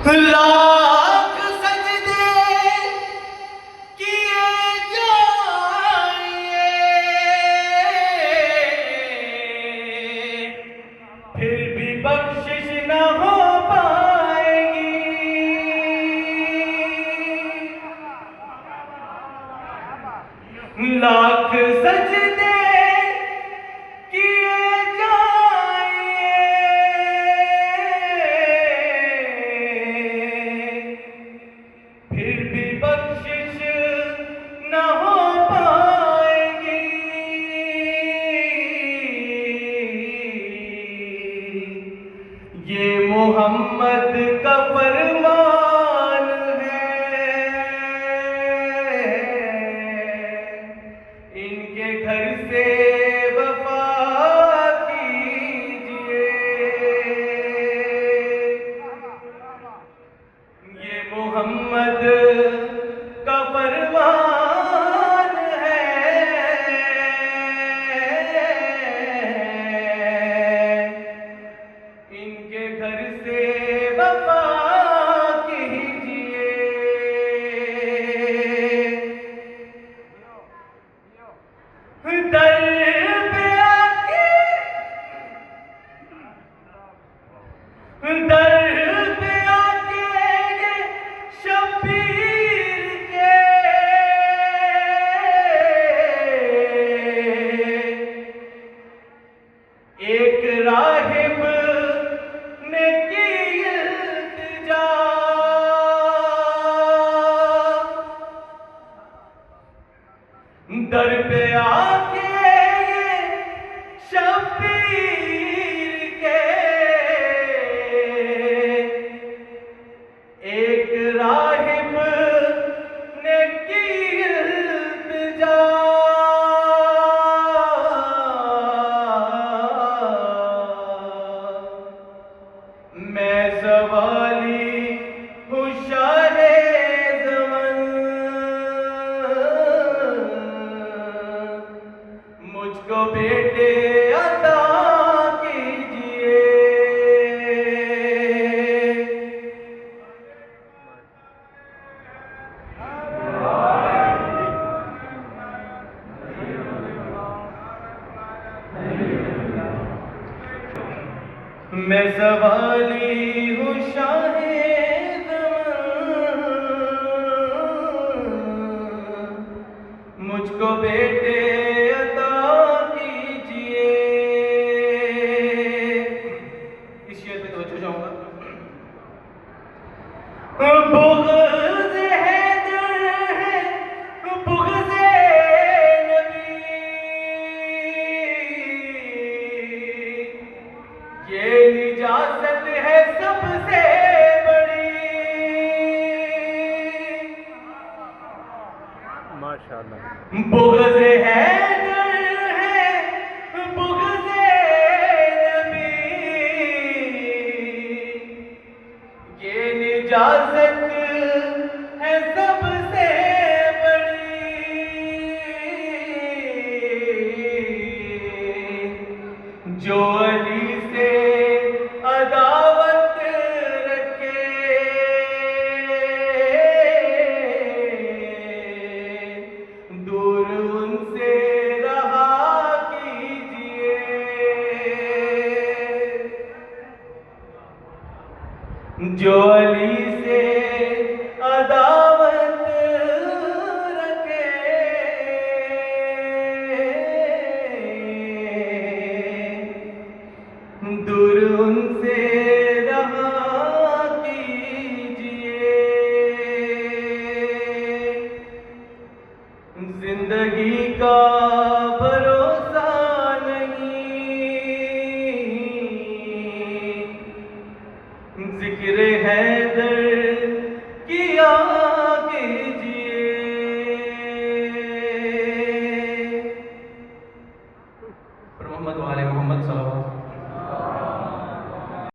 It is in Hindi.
लाख सजदे किए जाएंगे फिर भी बख्शिश न हो पाएगी। लाख सजदे किए जाएंगे फिर भी बख्शिश न हो पाएगी। ये मोहम्मद का फरमान है, इनके घर से वफा कीजिए। ये मोहम्मद का फरमान है, इनके घर से वफा कीजिए। दर पे आके ये शबीर के एक राहिब ने की इल्तिजा। दर पे आके ये शबीर के एक राहिब ने की इल्तिजा। मैं सवाली हूँ शाहे ज़मान, मुझको बेटे अता कीजिए। मैं सवाली हूँ शाहे ज़मान, मुझको बेटे अता कीजिए। इस शेर पे तवज्जो चाहूंगा। बुग़्ज़ हैदर है, बुग़्ज़ नबी, ये निजात है सबसे बड़ी। माशाअल्लाह। बुग़्ज़ हैदर है, बुग़्ज़ नबी, ये निजात है सबसे बड़ी। जो अली से अदावत रखे, दूर उनसे रहा कीजिए। जो अली से अदावत रखे, दूर उनसे रहा कीजिए। जिंदगी का भरोसा नहीं, जिक्र हैदर किया